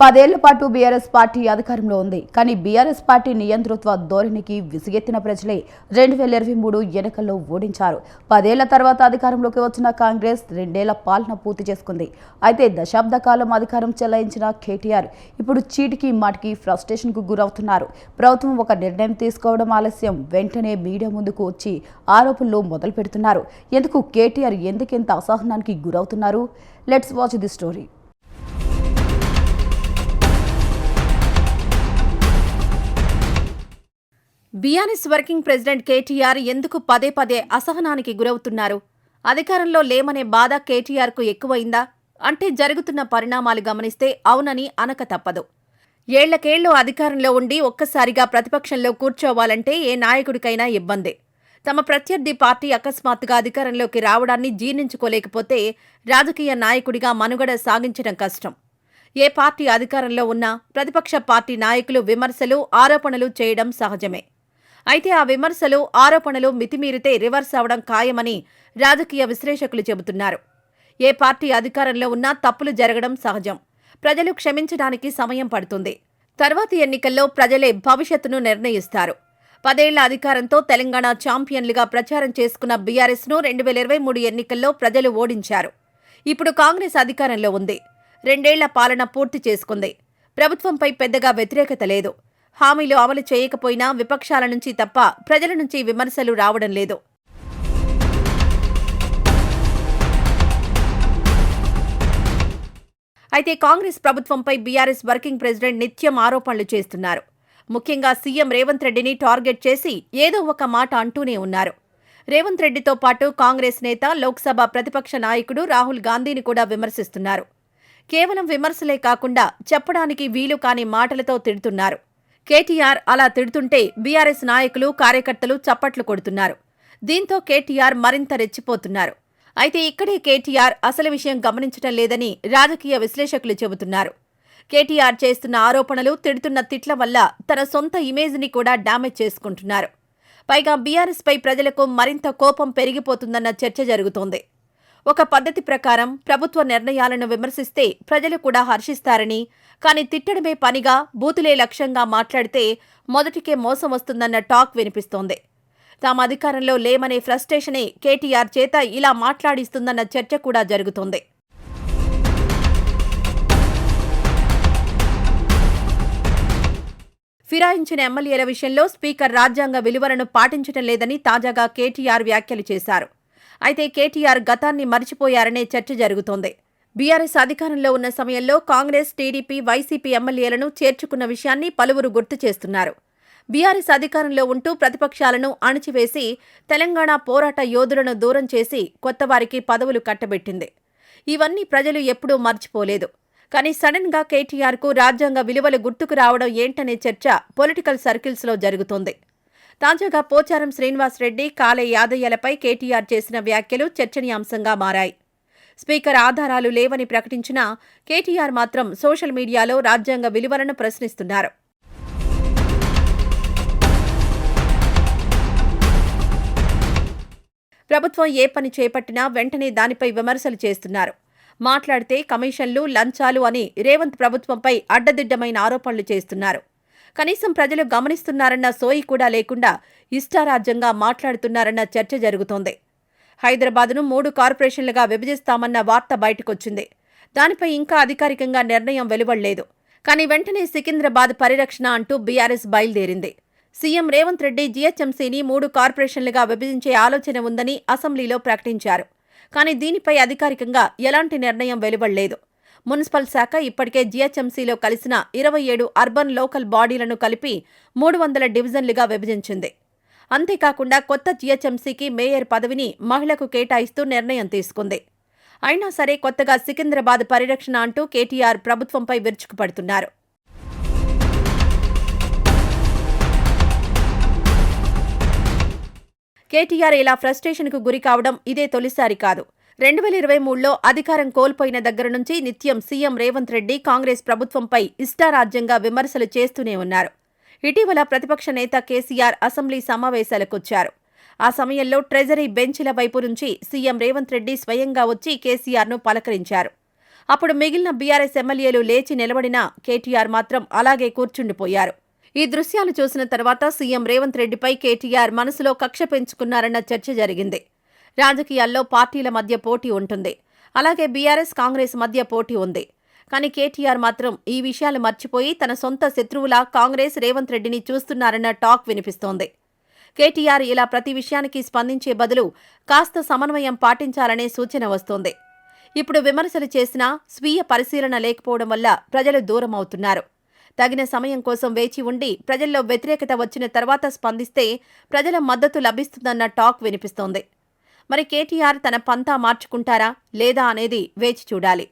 10 ఏళ్ల పాటు BRS party అధికారంలో ఉంది. కానీ బీఆర్ఎస్ పార్టీ నియంతృత్వ ధోరణికి విసిగెత్తిన ప్రజలే 2023 ఎన్నికల్లో ఓడించారు. 10 ఏళ్ల తర్వాత అధికారంలోకి వచ్చిన కాంగ్రెస్ 2 ఏళ్ల పాలన పూర్తి చేసుకుంది. అయితే దశాబ్ద కాలం అధికారం చెలాయించిన కేటీఆర్ ఇప్పుడు చీటికి మాటికి ఫ్రస్ట్రేషన్కు గురవుతున్నారు. ప్రభుత్వం ఒక నిర్ణయం తీసుకోవడం ఆలస్యం, వెంటనే మీడియా ముందుకు వచ్చి ఆరోపణలు మొదలు పెడుతున్నారు. ఎందుకు కేటీఆర్ ఎందుకింత అసహనానికి గురవుతున్నారు? Let's watch the story. BRS working president KTR ఎందుకు పదే పదే అసహనానికి గురవుతున్నారు? అధికారంలో లేమనే బాధ కేటీఆర్కు ఎక్కువైందా? అంటే జరుగుతున్న పరిణామాలు గమనిస్తే అవునని అనక తప్పదు. ఏళ్లకేళ్లు అధికారంలో ఉండి ఒక్కసారిగా ప్రతిపక్షంలో కూర్చోవాలంటే ఏ నాయకుడికైనా ఇబ్బందే. తమ ప్రత్యర్థి పార్టీ అకస్మాత్తుగా అధికారంలోకి రావడాన్ని జీర్ణించుకోలేకపోతే రాజకీయ నాయకుడిగా మనుగడ సాగించడం కష్టం. ఏ పార్టీ అధికారంలో ఉన్నా ప్రతిపక్ష పార్టీ నాయకులు విమర్శలు, ఆరోపణలు చేయడం సహజమే. అయితే ఆ విమర్శలు, ఆరోపణలు మితిమీరితే రివర్స్ అవడం ఖాయమని రాజకీయ విశ్లేషకులు చెబుతున్నారు. ఏ పార్టీ అధికారంలో ఉన్నా తప్పులు జరగడం సహజం. ప్రజలు క్షమించడానికి సమయం పడుతుంది. తర్వాతి ఎన్నికల్లో ప్రజలే భవిష్యత్తును నిర్ణయిస్తారు. 10 ఏళ్ల అధికారంతో తెలంగాణ ఛాంపియన్లుగా ప్రచారం చేసుకున్న బీఆర్ఎస్ను 2023 ఎన్నికల్లో ప్రజలు ఓడించారు. ఇప్పుడు కాంగ్రెస్ అధికారంలో ఉంది. 2 ఏళ్ల పాలన పూర్తి చేసుకుంది. ప్రభుత్వంపై పెద్దగా వ్యతిరేకత లేదు. హామీలు అమలు చేయకపోయినా విపక్షాల నుంచి తప్ప ప్రజల నుంచి విమర్శలు రావడం లేదు. అయితే కాంగ్రెస్ ప్రభుత్వంపై బీఆర్ఎస్ వర్కింగ్ ప్రెసిడెంట్ నిత్యం ఆరోపణలు చేస్తున్నారు. ముఖ్యంగా సీఎం రేవంత్ రెడ్డిని టార్గెట్ చేసి ఏదో ఒక మాట అంటూనే ఉన్నారు. రేవంత్ రెడ్డితో పాటు కాంగ్రెస్ నేత, లోక్సభ ప్రతిపక్ష నాయకుడు రాహుల్ గాంధీని కూడా విమర్శిస్తున్నారు. కేవలం విమర్శలే కాకుండా చెప్పడానికి వీలు కాని మాటలతో తిడుతున్నారు. కేటీఆర్ అలా తిడుతుంటే బీఆర్ఎస్ నాయకులు, కార్యకర్తలు చప్పట్లు కొడుతున్నారు. దీంతో కేటీఆర్ మరింత రెచ్చిపోతున్నారు. అయితే ఇక్కడే కేటీఆర్ అసలు విషయం గమనించటం లేదని రాజకీయ విశ్లేషకులు చెబుతున్నారు. కేటీఆర్ చేస్తున్న ఆరోపణలు, తిడుతున్న తిట్ల వల్ల తన సొంత ఇమేజ్ని కూడా డ్యామేజ్ చేసుకుంటున్నారు. పైగా బీఆర్ఎస్పై ప్రజలకు మరింత కోపం పెరిగిపోతుందన్న చర్చ జరుగుతోంది. ఒక పద్ధతి ప్రకారం ప్రభుత్వ నిర్ణయాలను విమర్శిస్తే ప్రజలు కూడా హర్షిస్తారని, కానీ తిట్టడమే పనిగా, బూతులే లక్ష్యంగా మాట్లాడితే మొదటికే మోసం వస్తుందన్న టాక్ వినిపిస్తోంది. తాము అధికారంలో లేమనే ఫ్రస్ట్రేషనే కేటీఆర్ చేత ఇలా మాట్లాడిస్తుందన్న చర్చ కూడా జరుగుతోంది. ఫిరాయించిన ఎమ్మెల్యేల విషయంలో స్పీకర్ రాజ్యాంగ విలువలను పాటించడం లేదని తాజాగా కేటీఆర్ వ్యాఖ్యలు చేశారు. అయితే కేటీఆర్ గతాన్ని మరిచిపోయారనే చర్చ జరుగుతోంది. బీఆర్ఎస్ అధికారంలో ఉన్న సమయంలో కాంగ్రెస్, టీడీపీ, వైసీపీ ఎమ్మెల్యేలను చేర్చుకున్న విషయాన్ని పలువురు గుర్తు చేస్తున్నారు. బీఆర్ఎస్ అధికారంలో ఉంటూ ప్రతిపక్షాలను అణిచివేసి తెలంగాణ పోరాట యోధులను దూరం చేసి కొత్తవారికి పదవులు కట్టబెట్టింది. ఇవన్నీ ప్రజలు ఎప్పుడూ మర్చిపోలేదు. కానీ సడన్ గా కేటీఆర్కు రాజ్యాంగ విలువలు గుర్తుకు రావడం ఏంటనే చర్చ పొలిటికల్ సర్కిల్స్లో జరుగుతోంది. తాజాగా పోచారం శ్రీనివాసరెడ్డి, కాళే యాదయ్యలపై కేటీఆర్ చేసిన వ్యాఖ్యలు చర్చనీయాంశంగా మారాయి. స్పీకర్ ఆధారాలు లేవని ప్రకటించినా కేటీఆర్ మాత్రం సోషల్ మీడియాలో రాజ్యాంగ విలువలను ప్రశ్నిస్తున్నారు. ప్రభుత్వం ఏ పని చేపట్టినా వెంటనే దానిపై విమర్శలు చేస్తున్నారు. మాట్లాడితే కమిషన్లు, లంచాలు అని రేవంత్ ప్రభుత్వంపై అడ్డదిడ్డమైన ఆరోపణలు చేస్తున్నారు. కనీసం ప్రజలు గమనిస్తున్నారన్న సోయి కూడా లేకుండా ఇష్టారాజ్యంగా మాట్లాడుతున్నారన్న చర్చ జరుగుతోంది. హైదరాబాద్ను 3 కార్పొరేషన్లుగా విభజిస్తామన్న వార్త బయటకొచ్చింది. దానిపై ఇంకా అధికారికంగా నిర్ణయం వెలువడలేదు. కానీ వెంటనే సికింద్రాబాద్ పరిరక్షణ అంటూ బీఆర్ఎస్ బయలుదేరింది. సీఎం రేవంత్ రెడ్డి జీహెచ్ఎంసీని 3 కార్పొరేషన్లుగా విభజించే ఆలోచన ఉందని అసెంబ్లీలో ప్రకటించారు. కానీ దీనిపై అధికారికంగా ఎలాంటి నిర్ణయం వెలువడలేదు. మున్సిపల్ శాఖ ఇప్పటికే జీహెచ్ఎంసీలో కలిసిన 27 అర్బన్ లోకల్ బాడీలను కలిపి 300 డివిజన్లుగా విభజించింది. అంతేకాకుండా కొత్త జీహెచ్ఎంసీకి మేయర్ పదవిని మహిళకు కేటాయిస్తూ నిర్ణయం తీసుకుంది. అయినా సరే కొత్తగా సికింద్రాబాద్ పరిరక్షణ అంటూ కేటీఆర్ ప్రభుత్వంపై విరుచుకుపడుతున్నారు. కేటీఆర్ ఇలా ఫ్రస్ట్రేషన్కు గురి కావడం ఇదే తొలిసారి కాదు. 2023లో అధికారం కోల్పోయిన దగ్గర నుంచి నిత్యం సీఎం రేవంత్ రెడ్డి కాంగ్రెస్ ప్రభుత్వంపై ఇష్టారాజ్యంగా విమర్శలు చేస్తూనే ఉన్నారు. ఇటీవల ప్రతిపక్ష నేత కేసీఆర్ అసెంబ్లీ సమావేశాలకొచ్చారు. ఆ సమయంలో ట్రెజరీ బెంచ్ల వైపు నుంచి సీఎం రేవంత్ రెడ్డి స్వయంగా వచ్చి కేసీఆర్ను పలకరించారు. అప్పుడు మిగిలిన బీఆర్ఎస్ ఎమ్మెల్యేలు లేచి నిలబడినా కేటీఆర్ మాత్రం అలాగే కూర్చుండిపోయారు. ఈ దృశ్యాలు చూసిన తర్వాత సీఎం రేవంత్ రెడ్డిపై కేటీఆర్ మనసులో కక్ష పెంచుకున్నారన్న చర్చ జరిగింది. రాజకీయాల్లో పార్టీల మధ్య పోటీ ఉంటుంది. అలాగే బీఆర్ఎస్ కాంగ్రెస్ మధ్య పోటీ ఉంది. కానీ కేటీఆర్ మాత్రం ఈ విషయాలు మర్చిపోయి తన సొంత శత్రువులా కాంగ్రెస్ రేవంత్ రెడ్డిని చూస్తున్నారన్న టాక్ వినిపిస్తోంది. కేటీఆర్ ఇలా ప్రతి విషయానికి స్పందించే బదులు కాస్త సమన్వయం పాటించాలనే సూచన వస్తోంది. ఇప్పుడు విమర్శలు చేసినా స్వీయ పరిశీలన లేకపోవడం వల్ల ప్రజలు దూరం అవుతున్నారు. తగిన సమయం కోసం వేచి ఉండి ప్రజల్లో వ్యతిరేకత వచ్చిన తర్వాత స్పందిస్తే ప్రజల మద్దతు లభిస్తుందన్న టాక్ వినిపిస్తోంది. మరి కేటీఆర్ తన పంతా మార్చుకుంటారా లేదా అనేది వేచి చూడాలి.